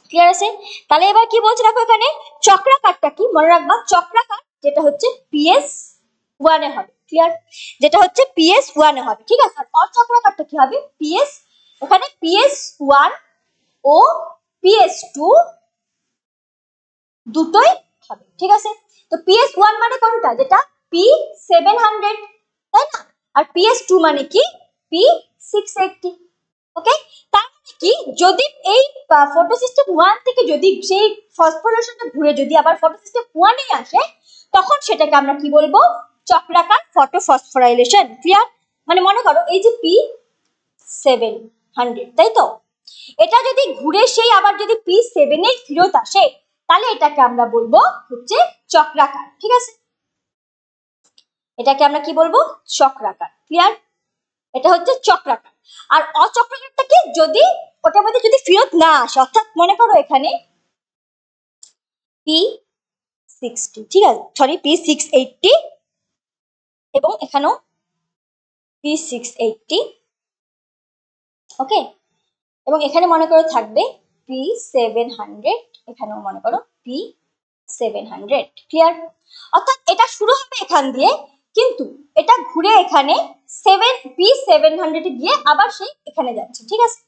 ক্লিয়ার আছে? তাহলে এবার কি বলছে দেখো, এখানে চক্রাকারটা কি মনে রাখবা, চক্রাকার যেটা হচ্ছে PS1 এ হবে। ক্লিয়ার? যেটা হচ্ছে PS1 এ হবে। ঠিক আছে, আর অচক্রাকারটা কি হবে, এখানে PS1 ও PS2 দুটোই হবে। ঠিক আছে, তো PS1 মানে কোনটা, যেটা P700, তাই না? আর PS2 মানে কি P680। ওকে, তার মানে কি, যদি এই ফটোসিস্টেম 1 থেকে যদি সেই ফসফোরাইলেশনটা ঘুরে যদি আবার ফটোসিস্টেম 1 এ আসে, তখন সেটাকে আমরা কি বলবো, চক্রাকার ফটোফসফোরাইলেশন। ক্লিয়ার? মানে মনে করো এই যে P700, তাই তো, এটা যদি ঘুরে সেই আবার যদি P7 এ ফেরত আসে, তাহলে এটাকে আমরা বলবো হচ্ছে চক্রাকার। ঠিক আছে, এটাকে আমরা কি বলবো, চক্রাকার। ক্লিয়ার? এটা হচ্ছে চক্রাকার। আর অচক্রাকারটা কি, যদি ওটার মধ্যে যদি ফেরত না আসে, অর্থাৎ মনে করো এখানে P60, ঠিক আছে, সরি P680 এবং এখানেও P680, ওকে, এবং এখানে মনে করো থাকবে P700, এখানেও মনে করো P700। ক্লিয়ার? অর্থাৎ এটা শুরু হবে এখান দিয়ে, কিন্তু এটা ঘুরে এখানে P700 গিয়ে আবার সেই এখানে যাচ্ছে। ঠিক আছে,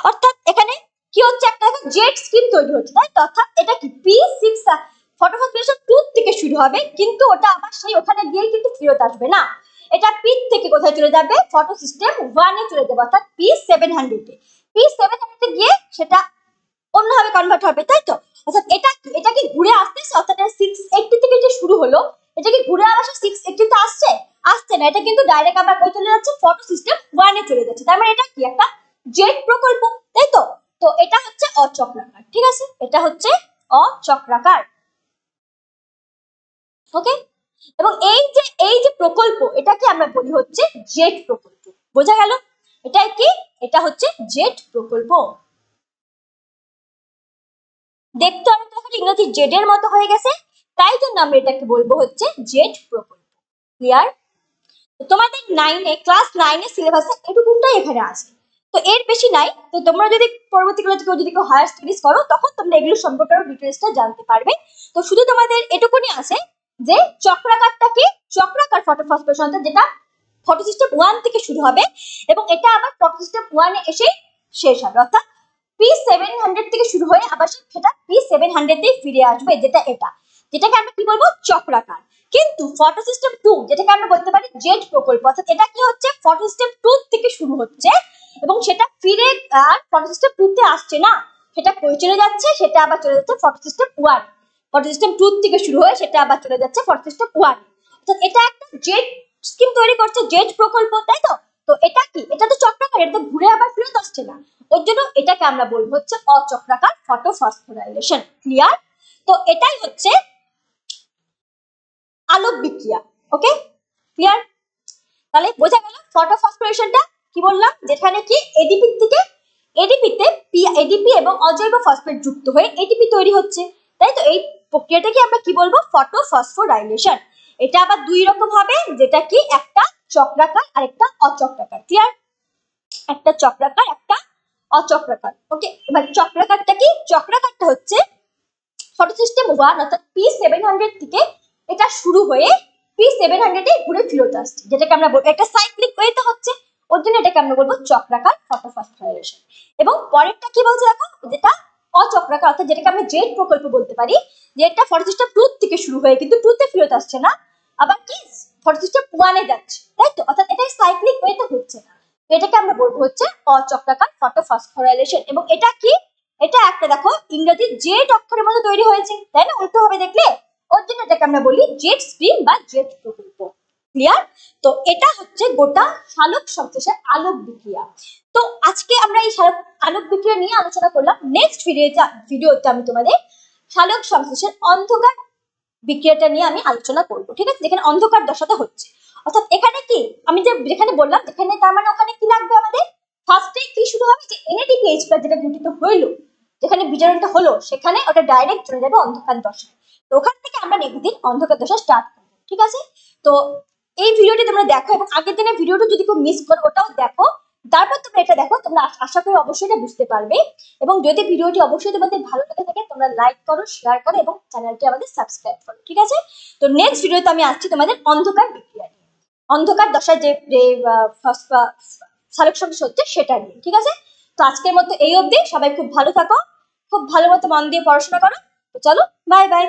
অর্থাৎ এখানে কি হচ্ছে, একটা জেট স্ট্রিম তৈরি হচ্ছে, তাই তো? অর্থাৎ এটা কি P6 ফটোফসফোরাইলেশন 2 থেকে শুরু হবে, কিন্তু ওটা আবার সেই ওখানে গিয়ে কিন্তু ফেরত আসবে না, এটা P থেকে কোথায় চলে যাবে, ফটো সিস্টেম 1 এ চলে যাবে, অর্থাৎ P700 এ। P700 গিয়ে সেটা অন্যভাবে কনভার্ট হবে, তাই তো? অর্থাৎ এটা কি ঘুরে আসতেছে, অর্থাৎ 680 থেকে যে শুরু হলো, এটা কি ঘুরে আবার 618 তে আসছে? আসছে না, এটা কিন্তু ডাইরেক্ট আবার কই চলে যাচ্ছে, ফটো সিস্টেম 1 এ চলে যাচ্ছে। তার মানে এটা কি একটা জেট প্রকল্প, তাই তো? তো এটা হচ্ছে অচক্রাকার, ঠিক আছে, এটা হচ্ছে অচক্রাকার। ওকে, এবং এই যে প্রকল্প, এটাকে আমরা বলি হচ্ছে জেট প্রকল্প। বোঝা গেল? এটাই কি? এটা হচ্ছে জেট প্রকল্প। দেখতে অনেকটা এখন ইংরেজি জেড এর মতো হয়ে গেছে, তাই জন্য আমরা এটাকে বলবো হচ্ছে জেট প্রকল্প। ক্লিয়ার? তোমাদের 9 এ ক্লাস 9 এর সিলেবাসে এটুকুটাই এখানে আছে, তো এর বেশি নাই। তো তোমরা যদি পরবর্তীকালে যদি কেউ হায়ার স্টাডিজ করো, তখন তোমরা এগুলো সম্পর্কে আরো ডিটেইলসটা জানতে পারবে। তো শুধু তোমাদের এটুকুনি আছে যে চক্রাকারটা কি, চক্রাকার ফটো ফসফোরেশন, যেটা ফটো সিস্টেম 1 থেকে শুরু হবে এবং এটা আবার ফটো সিস্টেম 1 এ এসে শেষ হবে, অর্থাৎ P700 থেকে শুরু হয়ে আবার সেটা P700 তেই ফিরে আসবে, যেটাকে আমরা কি বলবো, চক্রাকার। কিন্তু ফটো সিস্টেম 2, যেটাকে আমরা বলতে পারি জেট প্রকল্প, অর্থাৎ এটা কি হচ্ছে, ফটো সিস্টেম 2 থেকে শুরু হচ্ছে এবং সেটা ফিরে আর ফটো সিস্টেম 2 তে আসছে না, সেটা কই চলে যাচ্ছে, সেটা আবার চলে যাচ্ছে ফটো সিস্টেম 1। ফটো সিস্টেম 2 থেকে শুরু হয়ে সেটা আবার চলে যাচ্ছে ফটো সিস্টেম 1। অর্থাৎ এটা একটা জেট স্কিম তৈরি করছে, জেট প্রকল্প, তাই তো? তো এটা কি, এটা তো চক্রাকার, এটা তো ঘুরে আবার ফেরত আসছে না, ওর জন্য এটাকে আমরা বলবো হচ্ছে অচক্রাকার ফটো ফসফোরাইলেশন। ক্লিয়ার? তো এটাই হচ্ছে আলোক বিক্রিয়া। ওকে, ক্লিয়ার? তাহলে বোঝা গেল ফটো ফসফোরেশনটা কি বললাম, যেখানে কি এডিপি থেকে এডিপিতে এডিপি এবং অজৈব ফসফেট যুক্ত হয়ে এটিপি তৈরি হচ্ছে, তাই তো? এই প্রক্রিয়াটাকে আমরা কি বলবো, ফটো ফসফোরাইলেশন। এটা আবার দুই রকম হবে, যেটা কি একটা চক্রাকার আর একটা অচক্রাকার। ক্লিয়ার? একটা চক্রাকার, একটা অচক্রাকার। ওকে, এবার চক্রাকারটা কি, চক্রাকারটা হচ্ছে ফটো সিস্টেম 1 অর্থাৎ P700 থেকে এটা শুরু হয়ে P700 এ ঘুরে ফেরত আসছে, যেটাকে আমরা বলবো একটা সাইক্লিক ওয়েতে হচ্ছে, ওর জন্য এটাকে আমরা বলবো চক্রাকার ফটো ফসফোরাইলেশন। এবং পরেরটা কি বলছে দেখো, যেটা অচক্রাকার, অর্থাৎ যেটাকে আমরা জেট প্রকল্প বলতে পারি, যে এটা ফটো সিস্টেম 2 থেকে শুরু হয়ে কিন্তু 2 তে ফেরত আসছে না, আবার কি ফটো সিস্টেম 1 এ যাচ্ছে, তাই তো? অর্থাৎ এটা সাইক্লিক ওয়েতে হচ্ছে না, এটাকে আমরা বলবো হচ্ছে অচক্রাকার ফটো ফসফোরাইলেশন। এবং এটা কি, এটা একটা দেখো ইংরেজি জেট অক্ষরের মতো তৈরি হয়েছে, তাই না? উল্টো হবে দেখলে, ওর জন্য এটাকে আমরা বলি জেট স্ট্রিম বা জেট প্রকল্প। ক্লিয়ার? তো এটা হচ্ছে গোটা সালোক সংশ্লেষের আলোক বিক্রিয়া। তো আজকে আমরা এই আলোক বিক্রিয়া নিয়ে আলোচনা করলাম। নেক্সট ভিডিওতে আমি তোমাদের সালোক সংশ্লেষের অন্ধকার বিক্রিয়াটা নিয়ে আমি আলোচনা করব, ঠিক আছে? যেখানে অন্ধকার দশাতে হচ্ছে, অর্থাৎ এখানে কি আমি যেখানে বললাম, যেখানে তার মানে ওখানে কি লাগবে আমাদের, ফার্স্টে কি শুরু হবে, যে NADPH যেটা গঠিত হইলো, যেখানে বিজারণটা হলো, সেখানে ওটা ডাইরেক্ট চলে যাবে অন্ধকার দশায়। তো ওখান থেকে আমরা নেক্সট দিন অন্ধকার দশা স্টার্ট করবো, ঠিক আছে? তো এই ভিডিওটি তোমরা দেখো এবং আগের দিনের ভিডিওটা যদি কেউ মিস করো, ওটাও দেখো, তারপর তোমরা এটা দেখো, তোমরা আশা করি অবশ্যই এটা বুঝতে পারবে। এবং যদি ভিডিওটি অবশ্যই তোমাদের ভালো লেগে থাকে, তোমরা লাইক করো, শেয়ার করো এবং চ্যানেলটি আমাদের সাবস্ক্রাইব করো, ঠিক আছে? তো নেক্সট ভিডিওতে আমি আসছি তোমাদের অন্ধকার বিক্রিয়া নিয়ে, অন্ধকার দশায় যে সালোক সংশ্লেষ হচ্ছে সেটা নিয়ে, ঠিক আছে? তো আজকের মতো এই অবধি, সবাই খুব ভালো থাকো, খুব ভালো মতো মন দিয়ে পড়াশোনা করো। তো চলো, বাই বাই।